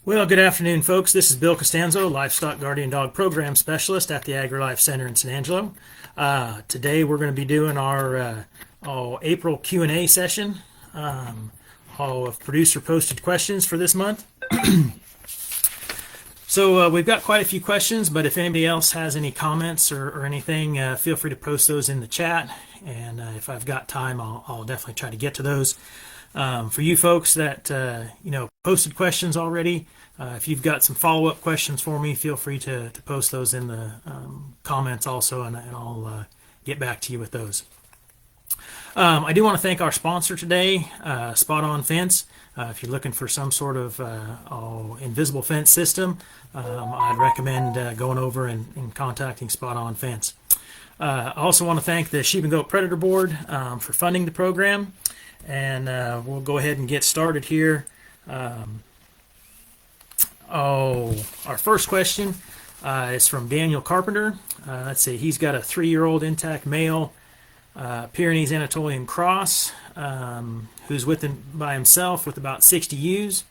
Well, good afternoon, folks. This is Bill Costanzo, Livestock Guardian Dog Program Specialist at the AgriLife Center in San Angelo. Today we're going to be doing our April Q&A session of producer-posted questions for this month. So we've got quite a few questions, but if anybody else has any comments or anything, feel free to post those in the chat. And if I've got time, I'll definitely try to get to those. For you folks that posted questions already, if you've got some follow-up questions for me, feel free to post those in the comments also, and I'll get back to you with those. I do want to thank our sponsor today, Spot On Fence. If you're looking for some sort of invisible fence system, I'd recommend going over and contacting Spot On Fence. I also want to thank the Sheep and Goat Predator Board for funding the program. And we'll go ahead and get started here. Our first question is from Daniel Carpenter. Let's see, he's got a 3-year-old intact male Pyrenees Anatolian Cross who's by himself with about 60 ewes.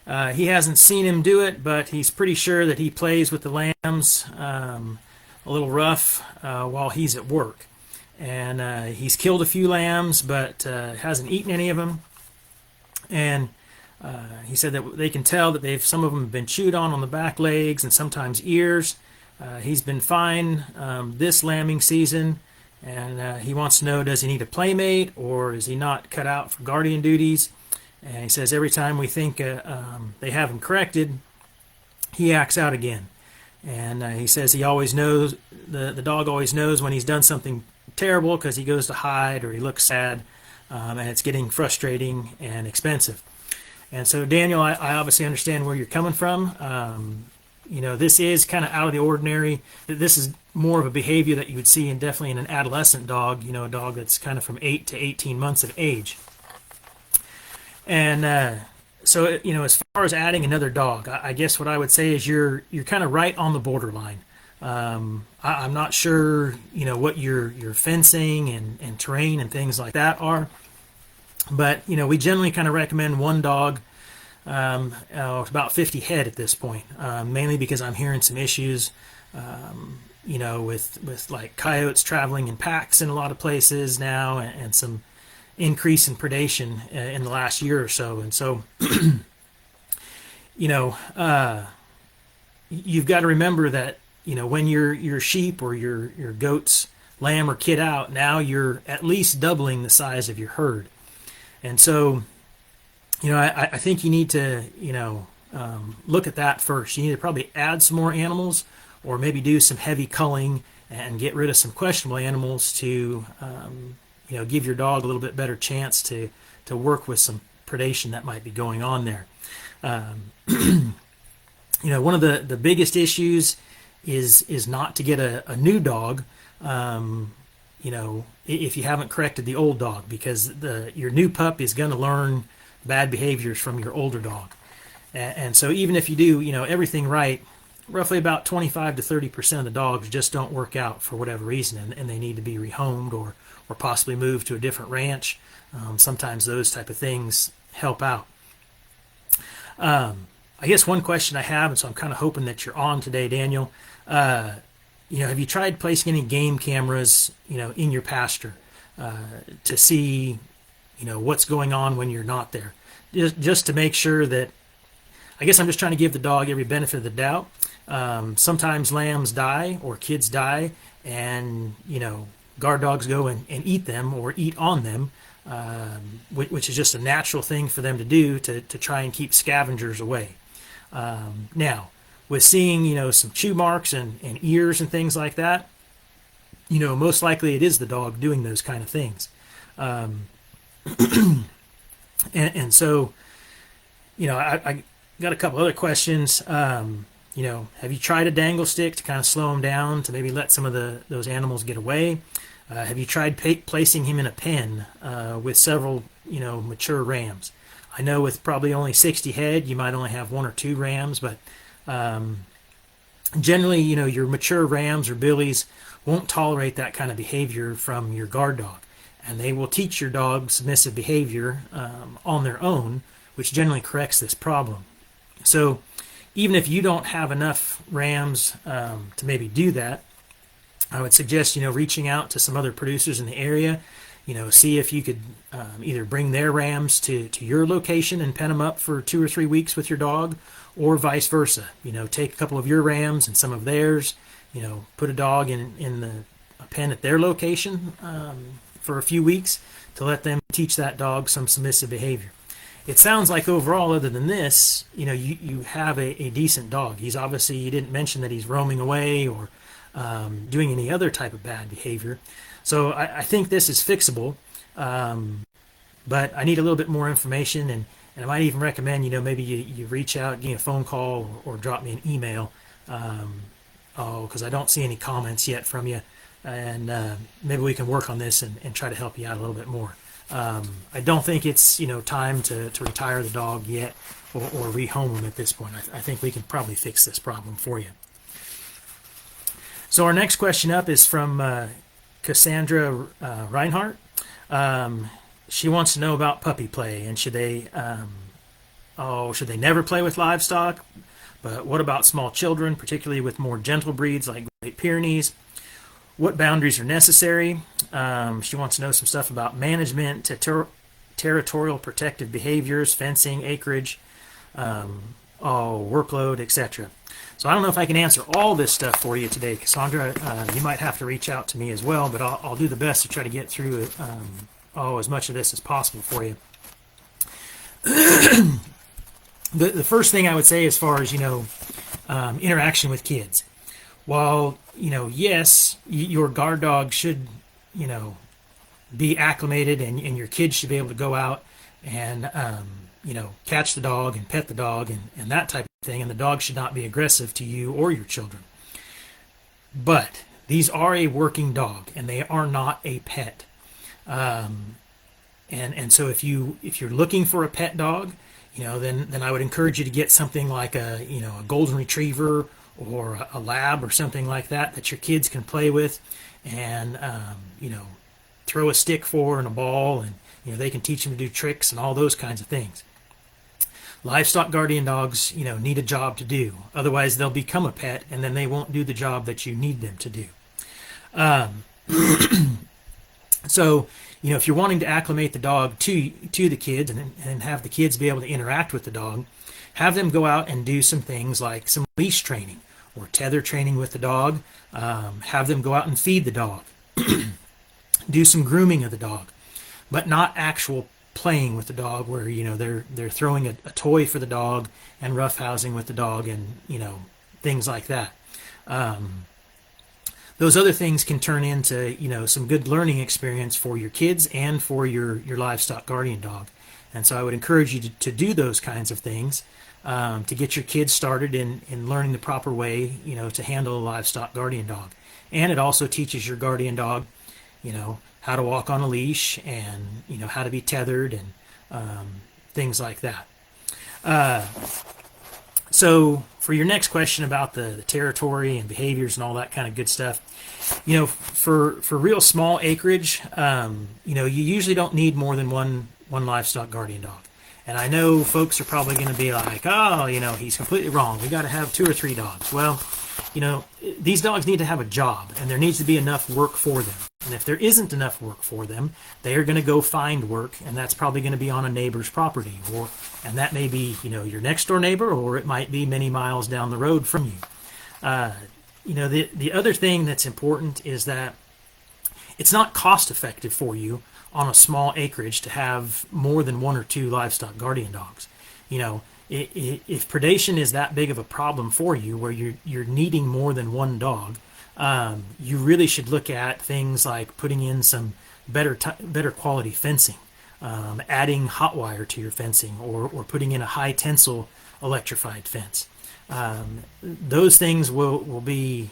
He hasn't seen him do it, but he's pretty sure that he plays with the lambs a little rough while he's at work. And he's killed a few lambs, but hasn't eaten any of them. And he said that they can tell that some of them have been chewed on the back legs and sometimes ears. He's been fine this lambing season, and he wants to know, does he need a playmate, or is he not cut out for guardian duties? And he says every time we think they have him corrected, he acts out again. And he says he always knows, the dog always knows when he's done something terrible, because he goes to hide or he looks sad, and it's getting frustrating and expensive. And so, Daniel, I obviously understand where you're coming from. This is kind of out of the ordinary. This is more of a behavior that you would see definitely in an adolescent dog, a dog that's kind of from 8 to 18 months of age. And so, as far as adding another dog, I guess what I would say is you're kind of right on the borderline. I'm not sure, what your fencing and terrain and things like that are, but we generally kind of recommend one dog, about 50 head at this point, mainly because I'm hearing some issues, with like coyotes traveling in packs in a lot of places now, and some increase in predation in the last year or so, and so you've got to remember that. When your sheep or your goats, lamb, or kid out, now you're at least doubling the size of your herd. And so, I think you need to, look at that first. You need to probably add some more animals, or maybe do some heavy culling and get rid of some questionable animals to, give your dog a little bit better chance to work with some predation that might be going on there. One of the biggest issues is not to get a new dog, if you haven't corrected the old dog, because your new pup is going to learn bad behaviors from your older dog. And so even if you do, everything right, roughly about 25 to 30% of the dogs just don't work out for whatever reason, and they need to be rehomed or possibly moved to a different ranch. Sometimes those type of things help out. I guess one question I have, and so I'm kind of hoping that you're on today, Daniel. Have you tried placing any game cameras, in your pasture to see, what's going on when you're not there? Just to make sure that, I guess I'm just trying to give the dog every benefit of the doubt. Sometimes lambs die or kids die, and, guard dogs go and eat them or eat on them, which is just a natural thing for them to do to try and keep scavengers away. Now, with seeing, some chew marks and ears and things like that, most likely it is the dog doing those kind of things. And so, I got a couple other questions. Have you tried a dangle stick to kind of slow him down, to maybe let some of those animals get away? Have you tried placing him in a pen with several, mature rams? I know with probably only 60 head, you might only have 1 or 2 rams, but generally, your mature rams or billies won't tolerate that kind of behavior from your guard dog. And they will teach your dog submissive behavior on their own, which generally corrects this problem. So even if you don't have enough rams to maybe do that, I would suggest, reaching out to some other producers in the area, see if you could either bring their rams to your location and pen them up for 2 or 3 weeks with your dog, or vice versa. Take a couple of your rams and some of theirs, put a dog in a pen at their location for a few weeks to let them teach that dog some submissive behavior. It sounds like overall, other than this, you have a decent dog. He's obviously, you didn't mention that he's roaming away or doing any other type of bad behavior. So I think this is fixable, but I need a little bit more information, and I might even recommend, maybe you reach out, give me a phone call, or drop me an email, because I don't see any comments yet from you, and maybe we can work on this and try to help you out a little bit more. I don't think it's time to retire the dog yet, or rehome him at this point. I think we can probably fix this problem for you. So our next question up is from Cassandra Reinhardt. She wants to know about puppy play, and should they never play with livestock? But what about small children, particularly with more gentle breeds like Great Pyrenees? What boundaries are necessary? She wants to know some stuff about management, territorial protective behaviors, fencing, acreage, workload, etc. So I don't know if I can answer all this stuff for you today, Cassandra. You might have to reach out to me as well, but I'll do the best to try to get through it, as much of this as possible for you. The first thing I would say, as far as interaction with kids, while yes, your guard dog should be acclimated, and your kids should be able to go out and catch the dog and pet the dog and that type of thing, and the dog should not be aggressive to you or your children. But these are a working dog, and they are not a pet. And so if you're looking for a pet dog, then I would encourage you to get something like a golden retriever or a lab or something like that your kids can play with, and throw a stick for and a ball, and they can teach them to do tricks and all those kinds of things. Livestock guardian dogs, need a job to do. Otherwise, they'll become a pet, and then they won't do the job that you need them to do. So, if you're wanting to acclimate the dog to the kids and have the kids be able to interact with the dog, have them go out and do some things like some leash training or tether training with the dog. Have them go out and feed the dog. Do some grooming of the dog, but not actual playing with the dog where they're throwing a toy for the dog and roughhousing with the dog and things like that. Those other things can turn into some good learning experience for your kids and for your livestock guardian dog. And so I would encourage you to do those kinds of things to get your kids started in learning the proper way to handle a livestock guardian dog. And it also teaches your guardian dog how to walk on a leash, and how to be tethered, and things like that. So for your next question about the territory and behaviors and all that kind of good stuff, for real small acreage, you usually don't need more than one livestock guardian dog. And I know folks are probably going to be like, he's completely wrong. We got to have 2 or 3 dogs. Well, these dogs need to have a job, and there needs to be enough work for them. And if there isn't enough work for them, they are going to go find work, and that's probably going to be on a neighbor's property, and that may be your next door neighbor, or it might be many miles down the road from you. The other thing that's important is that it's not cost effective for you on a small acreage to have more than 1 or 2 livestock guardian dogs. If predation is that big of a problem for you, where you're needing more than 1 dog, you really should look at things like putting in some better quality fencing, adding hot wire to your fencing, or putting in a high tensile electrified fence. Those things will be,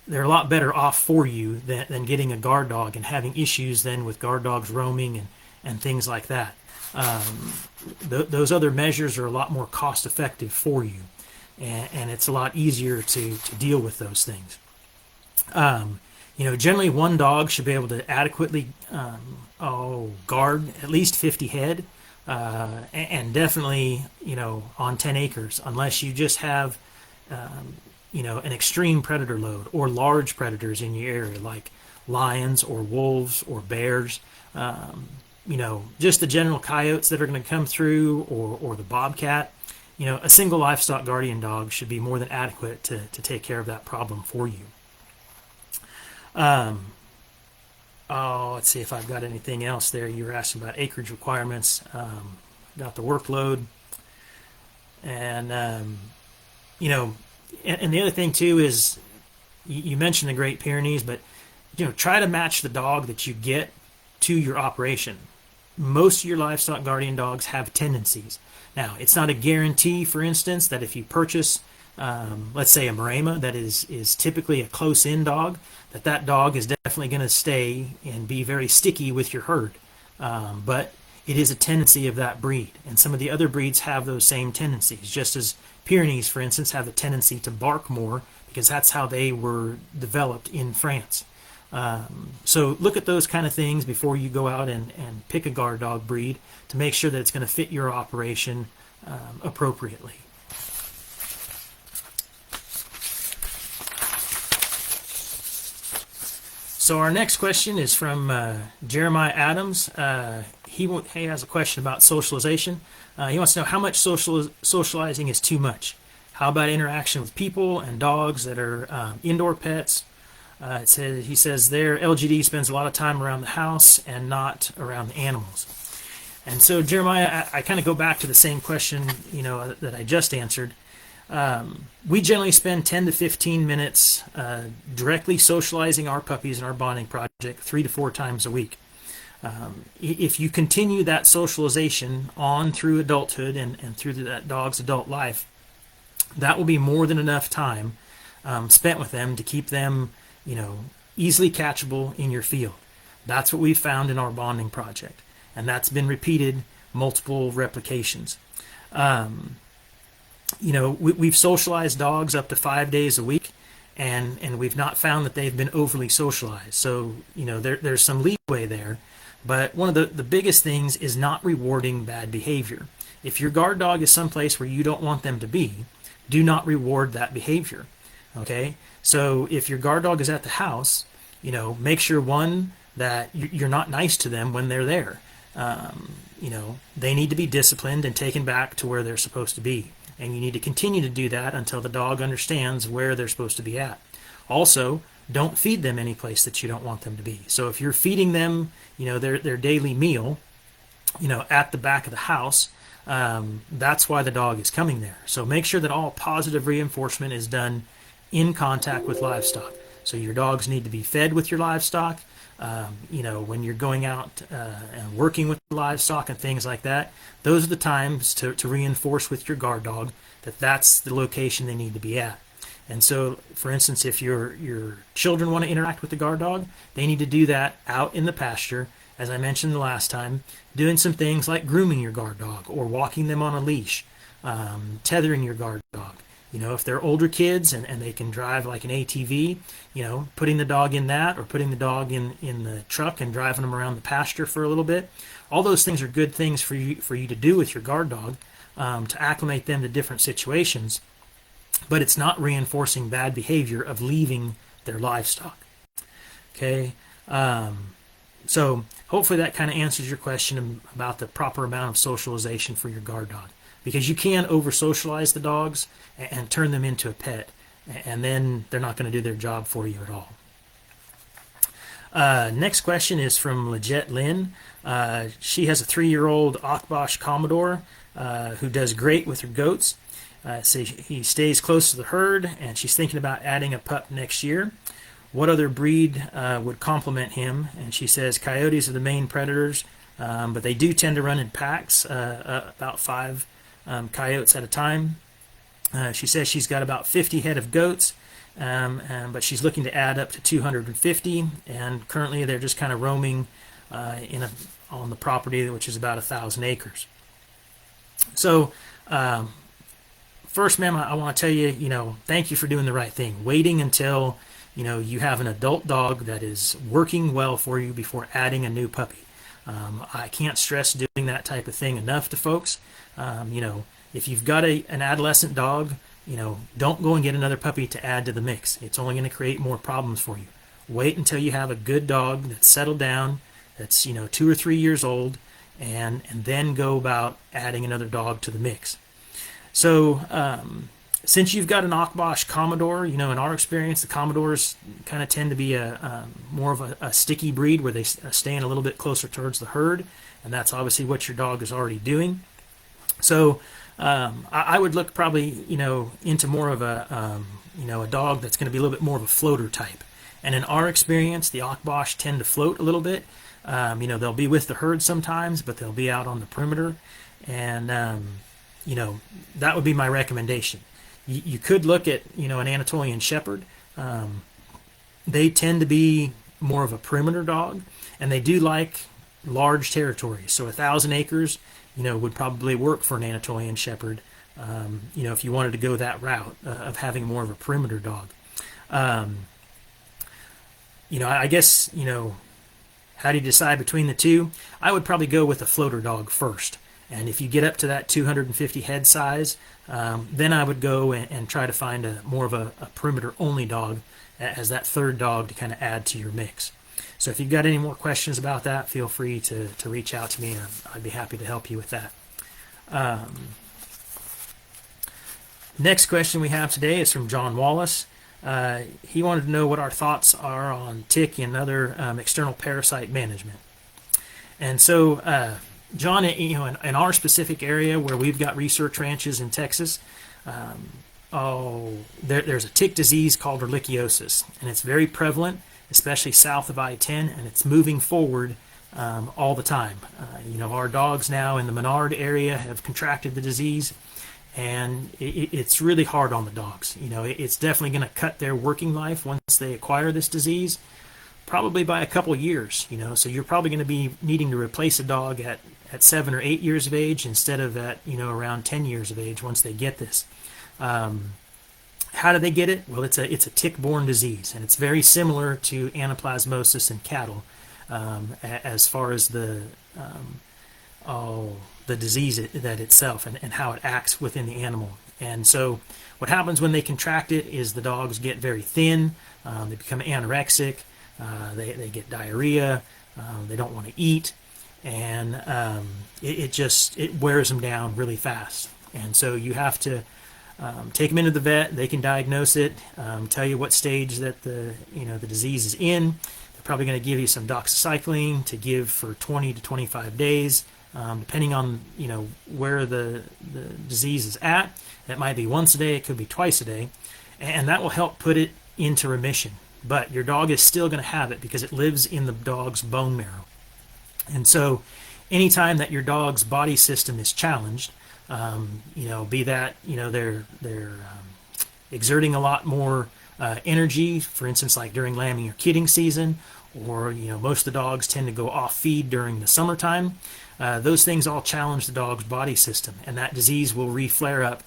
they're a lot better off for you than getting a guard dog and having issues then with guard dogs roaming and things like that. Those other measures are a lot more cost effective for you, and it's a lot easier to deal with those things. Generally 1 dog should be able to adequately guard at least 50 head. and definitely, on 10 acres, unless you just have, an extreme predator load or large predators in your area, like lions or wolves or bears. Just the general coyotes that are going to come through, or the bobcat. A single livestock guardian dog should be more than adequate to take care of that problem for you. Let's see if I've got anything else there. You were asking about acreage requirements, got the workload, and and the other thing too is you mentioned the Great Pyrenees, but try to match the dog that you get to your operation. Most of your livestock guardian dogs have tendencies. Now, it's not a guarantee, for instance, that if you purchase, let's say, a Maremma that is typically a close-in dog, that dog is definitely going to stay and be very sticky with your herd. But it is a tendency of that breed. And some of the other breeds have those same tendencies, just as Pyrenees, for instance, have a tendency to bark more because that's how they were developed in France. So look at those kind of things before you go out and pick a guard dog breed to make sure that it's going to fit your operation appropriately. So our next question is from Jeremiah Adams. He has a question about socialization. He wants to know how much socializing is too much. How about interaction with people and dogs that are indoor pets? He says there LGD spends a lot of time around the house and not around the animals. And so Jeremiah, I kind of go back to the same question that I just answered. We generally spend 10 to 15 minutes directly socializing our puppies in our bonding project 3 to 4 times a week. If you continue that socialization on through adulthood and through that dog's adult life, that will be more than enough time spent with them to keep them easily catchable in your field. That's what we've found in our bonding project, and that's been repeated multiple replications. We've socialized dogs up to 5 days a week, and we've not found that they've been overly socialized. So, there's some leeway there, but one of the biggest things is not rewarding bad behavior. If your guard dog is someplace where you don't want them to be, do not reward that behavior. Okay? So if your guard dog is at the house, make sure, one, that you're not nice to them when they're there. They need to be disciplined and taken back to where they're supposed to be. And you need to continue to do that until the dog understands where they're supposed to be at. Also, don't feed them any place that you don't want them to be. So if you're feeding them, their daily meal, at the back of the house, that's why the dog is coming there. So make sure that all positive reinforcement is done in contact with livestock. So your dogs need to be fed with your livestock. When you're going out and working with livestock and things like that, those are the times to reinforce with your guard dog that that's the location they need to be at. And so, for instance, if your children want to interact with the guard dog, they need to do that out in the pasture, as I mentioned the last time, doing some things like grooming your guard dog or walking them on a leash, tethering your guard dog. If they're older kids and they can drive like an ATV, putting the dog in that, or putting the dog in the truck and driving them around the pasture for a little bit. All those things are good things for you to do with your guard dog to acclimate them to different situations. But it's not reinforcing bad behavior of leaving their livestock. Okay, so hopefully that kind of answers your question about the proper amount of socialization for your guard dog. Because you can over-socialize the dogs and turn them into a pet, and then they're not going to do their job for you at all. Next question is from Leggett Lynn. She has a 3-year-old Akbash Commodore who does great with her goats. So he stays close to the herd, and she's thinking about adding a pup next year. What other breed would complement him? And she says coyotes are the main predators, but they do tend to run in packs, about 5 coyotes at a time. She says she's got about 50 head of goats, but she's looking to add up to 250, and currently they're just kind of roaming on the property, which is about 1,000 acres. So first, ma'am, I want to tell you, thank you for doing the right thing. Waiting until, you have an adult dog that is working well for you before adding a new puppy. I can't stress doing that type of thing enough to folks. If you've got an adolescent dog, don't go and get another puppy to add to the mix. It's only going to create more problems for you. Wait until you have a good dog that's settled down, that's 2 or 3 years old, and then go about adding another dog to the mix. So since you've got an Akbosh Commodore, in our experience, the Commodores kind of tend to be more of a sticky breed where they stand a little bit closer towards the herd, and that's obviously what your dog is already doing. So I would look probably, into more of a dog that's going to be a little bit more of a floater type. And in our experience, the Akbosh tend to float a little bit. They'll be with the herd sometimes, but they'll be out on the perimeter. And, that would be my recommendation. You could look at, an Anatolian Shepherd. They tend to be more of a perimeter dog, and they do like large territories. So 1,000 acres, would probably work for an Anatolian Shepherd, if you wanted to go that route of having more of a perimeter dog. I guess, how do you decide between the two? I would probably go with a floater dog first. And if you get up to that 250 head size, then I would go and try to find more of a perimeter-only dog as that third dog to kind of add to your mix. So if you've got any more questions about that, feel free to reach out to me, and I'd be happy to help you with that. Next question we have today is from John Wallace. He wanted to know what our thoughts are on tick and other external parasite management. And so, John, in our specific area where we've got research ranches in Texas, there's a tick disease called ehrlichiosis, and it's very prevalent, especially south of I-10, and it's moving forward all the time. Our dogs now in the Menard area have contracted the disease, and it's really hard on the dogs. It's definitely going to cut their working life once they acquire this disease, probably by a couple years. So you're probably going to be needing to replace a dog at 7 or 8 years of age instead of at around 10 years of age once they get this. How do they get it? Well, it's a tick-borne disease, and it's very similar to anaplasmosis in cattle as far as the disease that itself and how it acts within the animal. And so what happens when they contract it is the dogs get very thin, they become anorexic, they get diarrhea, they don't want to eat, and it wears them down really fast. And so you have to take them into the vet. They can diagnose it, tell you what stage that the disease is in. They're probably going to give you some doxycycline to give for 20 to 25 days, depending on where the disease is at. That might be once a day, it could be twice a day, and that will help put it into remission. But your dog is still going to have it because it lives in the dog's bone marrow. And so anytime that your dog's body system is challenged, be that they're exerting a lot more energy, for instance, like during lambing or kidding season, or most of the dogs tend to go off feed during the summertime. Those things all challenge the dog's body system, and that disease will re-flare up,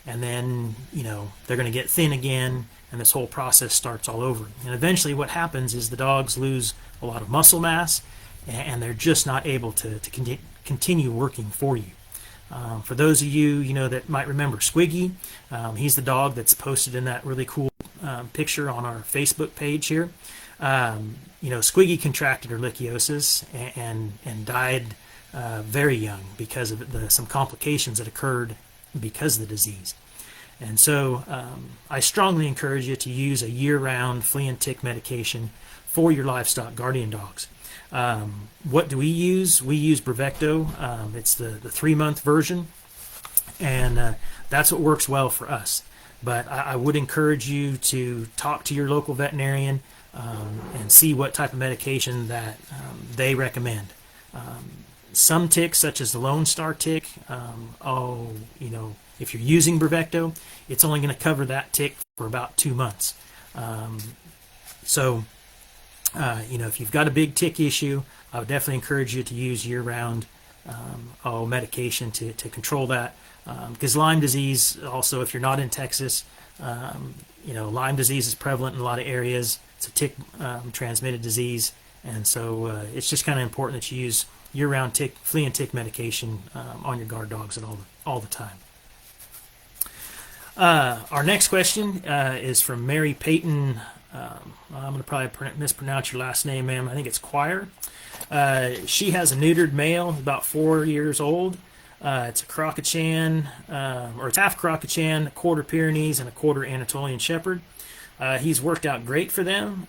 and then they're going to get thin again, and this whole process starts all over. And eventually what happens is the dogs lose a lot of muscle mass, and they're just not able to continue working for you. For those of you that might remember Squiggy, he's the dog that's posted in that really cool picture on our Facebook page here. Squiggy contracted ehrlichiosis and died very young because of some complications that occurred because of the disease. And so I strongly encourage you to use a year-round flea and tick medication for your livestock guardian dogs. What do we use? We use Bravecto. It's the 3-month version, and that's what works well for us. But I would encourage you to talk to your local veterinarian and see what type of medication that they recommend. Some ticks, such as the Lone Star tick, if you're using Bravecto, it's only going to cover that tick for about 2 months. If you've got a big tick issue, I would definitely encourage you to use year-round medication to control that. Because Lyme disease, also, if you're not in Texas, Lyme disease is prevalent in a lot of areas. It's a tick transmitted disease, and so it's just kind of important that you use year-round flea and tick medication on your guard dogs all the time. Our next question is from Mary Peyton. I'm going to probably mispronounce your last name, ma'am. I think it's Quire. She has a neutered male, about 4 years old. It's a Crockachan, or it's half Crockachan, a quarter Pyrenees, and a quarter Anatolian Shepherd. He's worked out great for them.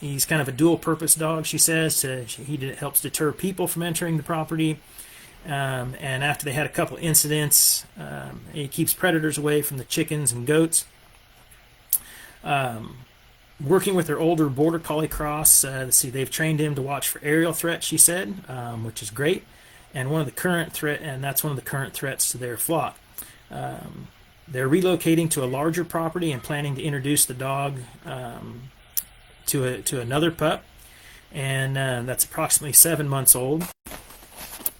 He's kind of a dual-purpose dog, she says. He helps deter people from entering the property. And after they had a couple incidents, he keeps predators away from the chickens and goats. Working with their older Border Collie Cross, they've trained him to watch for aerial threats, she said, which is great. And that's one of the current threats to their flock. They're relocating to a larger property and planning to introduce the dog to another pup, and that's approximately 7 months old,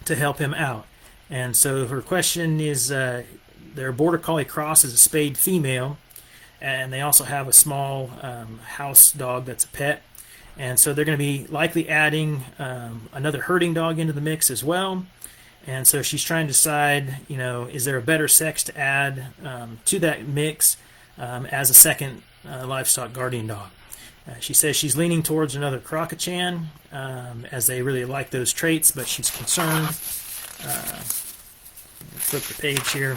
to help him out. And so her question is, their Border Collie Cross is a spayed female, and they also have a small house dog that's a pet. And so they're going to be likely adding another herding dog into the mix as well. And so she's trying to decide, is there a better sex to add to that mix as a second livestock guardian dog. She says she's leaning towards another Crockachan, as they really like those traits, but she's concerned. Flip the page here.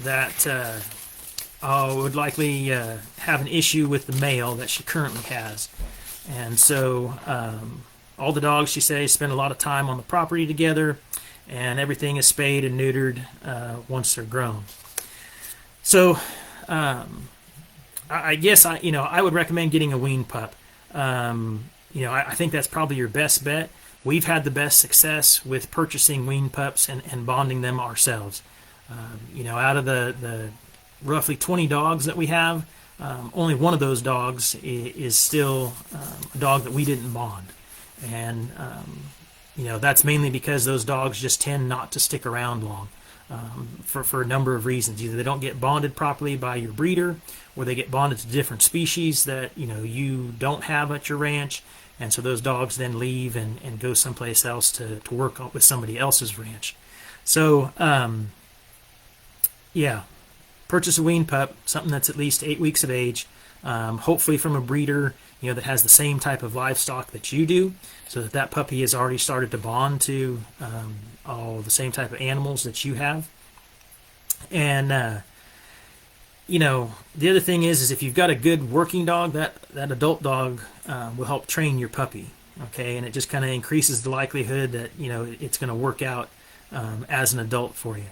That would likely have an issue with the male that she currently has. And so all the dogs, she says, spend a lot of time on the property together, and everything is spayed and neutered once they're grown. So I guess I would recommend getting a wean pup. I think that's probably your best bet. We've had the best success with purchasing wean pups and bonding them ourselves. Out of the roughly 20 dogs that we have, only one of those dogs is still a dog that we didn't bond. And, that's mainly because those dogs just tend not to stick around long for a number of reasons. Either they don't get bonded properly by your breeder, or they get bonded to different species that, you don't have at your ranch. And so those dogs then leave and go someplace else to work with somebody else's ranch. So, purchase a wean pup, something that's at least 8 weeks of age, hopefully from a breeder that has the same type of livestock that you do, so that puppy has already started to bond to all the same type of animals that you have. And the other thing is if you've got a good working dog, that adult dog will help train your puppy. Okay, and it just kind of increases the likelihood that it's going to work out as an adult for you.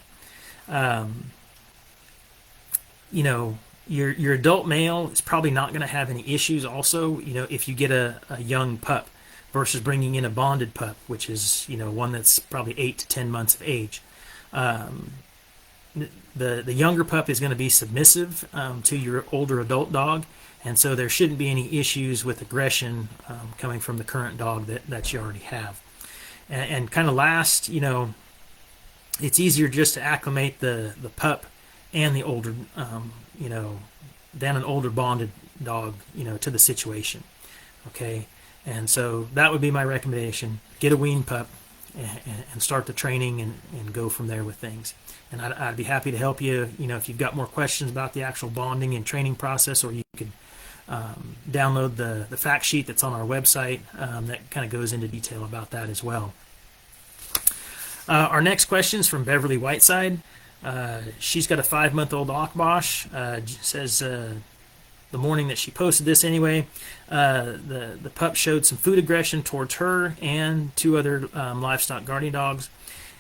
Your adult male is probably not going to have any issues also, if you get a young pup versus bringing in a bonded pup, which is, one that's probably 8 to 10 months of age. The younger pup is going to be submissive to your older adult dog, and so there shouldn't be any issues with aggression coming from the current dog that you already have. And kind of last, it's easier just to acclimate the pup and the older, than an older bonded dog, to the situation. Okay, and so that would be my recommendation. Get a wean pup and start the training and go from there with things. And I'd be happy to help you, if you've got more questions about the actual bonding and training process, or you could download the fact sheet that's on our website that kind of goes into detail about that as well. Our next question is from Beverly Whiteside. She's got a 5-month-old Akbosh. Says the morning that she posted this anyway, the pup showed some food aggression towards her and 2 other livestock guardian dogs,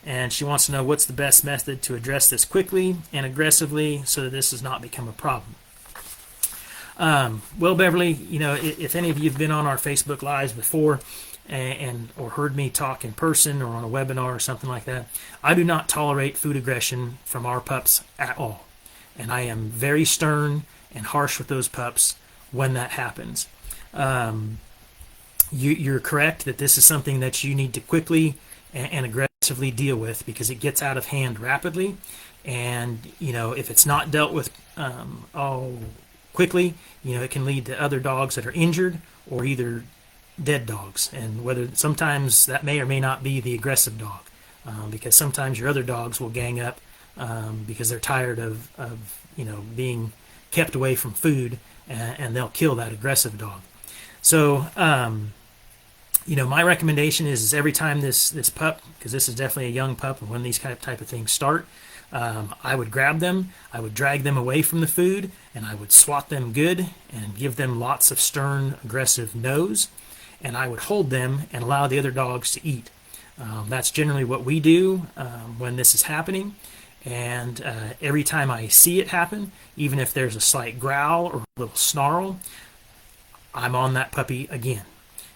and she wants to know what's the best method to address this quickly and aggressively so that this does not become a problem. Well, Beverly, if any of you have been on our Facebook Lives before or heard me talk in person or on a webinar or something like that, I do not tolerate food aggression from our pups at all. And I am very stern and harsh with those pups when that happens. You're correct that this is something that you need to quickly and aggressively deal with, because it gets out of hand rapidly. And, if it's not dealt with quickly, it can lead to other dogs that are injured or either dead dogs. And whether sometimes that may or may not be the aggressive dog, because sometimes your other dogs will gang up because they're tired of being kept away from food, and they'll kill that aggressive dog. So my recommendation is every time this pup, because this is definitely a young pup, and when these type of things start, I would grab them, I would drag them away from the food, and I would swat them good and give them lots of stern, aggressive no's, and I would hold them and allow the other dogs to eat. That's generally what we do when this is happening, and every time I see it happen, even if there's a slight growl or a little snarl, I'm on that puppy again.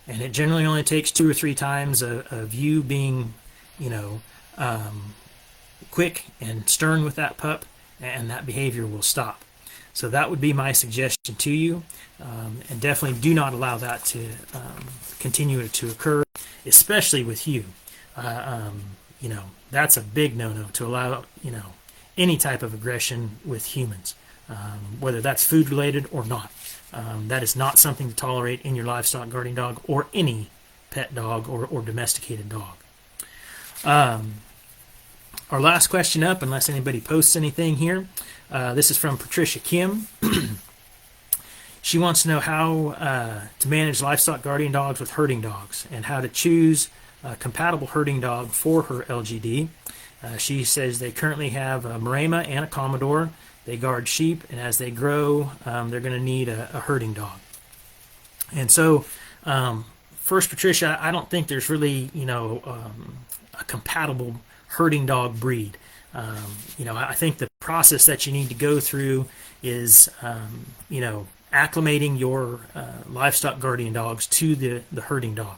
And it generally only takes 2 or 3 times of you being, quick and stern with that pup, and that behavior will stop. So that would be my suggestion to you, and definitely do not allow that to continue to occur, especially with you. That's a big no-no to allow, any type of aggression with humans, whether that's food related or not. That is not something to tolerate in your livestock guardian dog or any pet dog or domesticated dog. Our last question up, unless anybody posts anything here, this is from Patricia Kim. She wants to know how to manage livestock guardian dogs with herding dogs and how to choose a compatible herding dog for her LGD. She says they currently have a Maremma and a Commodore. They guard sheep, and as they grow, they're going to need a herding dog. And so, first, Patricia, I don't think there's really, a compatible herding dog breed. I think the process that you need to go through is, acclimating your livestock guardian dogs to the herding dog.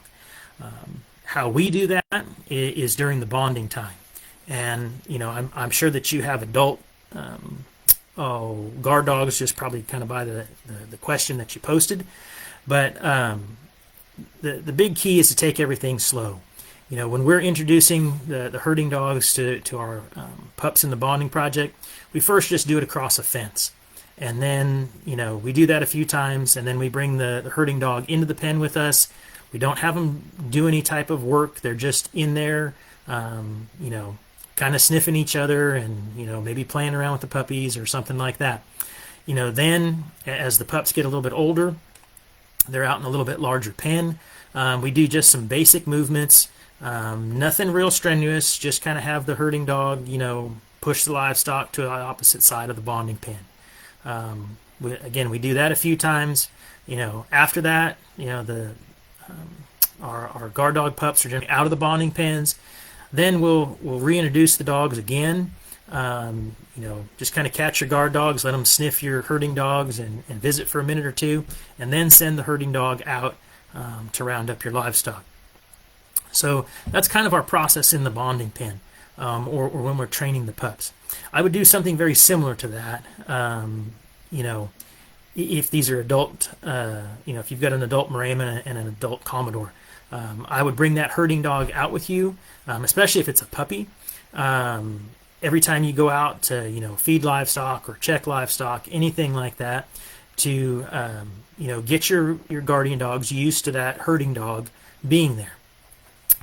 How we do that is during the bonding time. And, I'm sure that you have adult guard dogs, just probably kind of by the question that you posted. But the big key is to take everything slow. When we're introducing the herding dogs to our pups in the bonding project, we first just do it across a fence. And then, we do that a few times, and then we bring the herding dog into the pen with us. We don't have them do any type of work. They're just in there, kind of sniffing each other and, maybe playing around with the puppies or something like that. Then as the pups get a little bit older, they're out in a little bit larger pen. We do just some basic movements, nothing real strenuous, just kind of have the herding dog, push the livestock to the opposite side of the bonding pen. We do that a few times. After that, our guard dog pups are generally out of the bonding pens. Then we'll reintroduce the dogs again. Just kind of catch your guard dogs, let them sniff your herding dogs and visit for a minute or two, and then send the herding dog out to round up your livestock. So that's kind of our process in the bonding pen, or when we're training the pups. I would do something very similar to that. If these are adult, if you've got an adult Maremma and an adult Commodore, I would bring that herding dog out with you, especially if it's a puppy. Every time you go out to, feed livestock or check livestock, anything like that, to, get your guardian dogs used to that herding dog being there.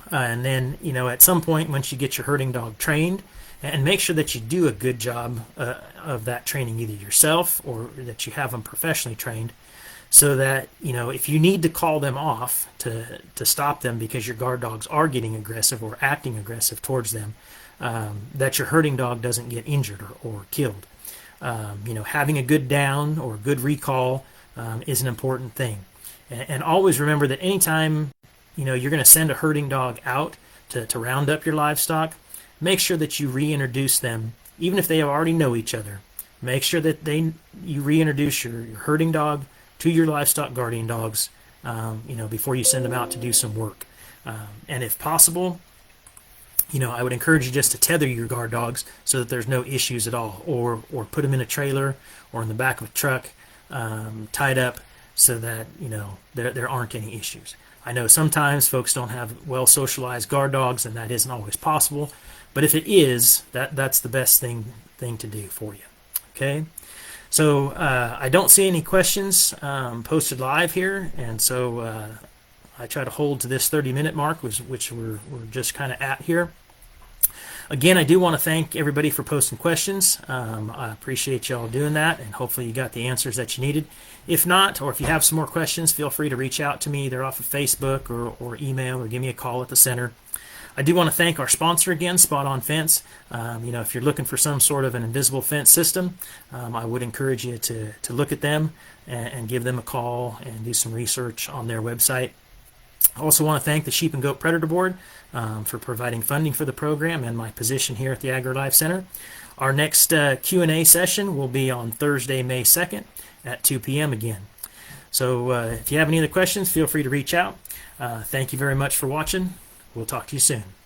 And then, at some point, once you get your herding dog trained, and make sure that you do a good job of that training, either yourself or that you have them professionally trained, so that, if you need to call them off to stop them because your guard dogs are getting aggressive or acting aggressive towards them, that your herding dog doesn't get injured or killed. Having a good down or good recall is an important thing. And always remember that anytime, you're going to send a herding dog out to round up your livestock, make sure that you reintroduce them, even if they already know each other. Make sure that you reintroduce your herding dog to your livestock guardian dogs, before you send them out to do some work. And if possible, I would encourage you just to tether your guard dogs so that there's no issues at all, or put them in a trailer or in the back of a truck, tied up so that, there aren't any issues. I know sometimes folks don't have well socialized guard dogs, and that isn't always possible, but if it is, that's the best thing to do for you. Okay? So I don't see any questions posted live here, and so I try to hold to this 30-minute mark, which we're just kind of at here. Again, I do want to thank everybody for posting questions. I appreciate y'all doing that, and hopefully you got the answers that you needed. If not, or if you have some more questions, feel free to reach out to me either off of Facebook or email, or give me a call at the center. I do want to thank our sponsor again, Spot On Fence. If you're looking for some sort of an invisible fence system, I would encourage you to look at them and give them a call and do some research on their website. I also want to thank the Sheep and Goat Predator Board for providing funding for the program and my position here at the AgriLife Center. Our next Q&A session will be on Thursday, May 2nd at 2 p.m. again. So if you have any other questions, feel free to reach out. Thank you very much for watching. We'll talk to you soon.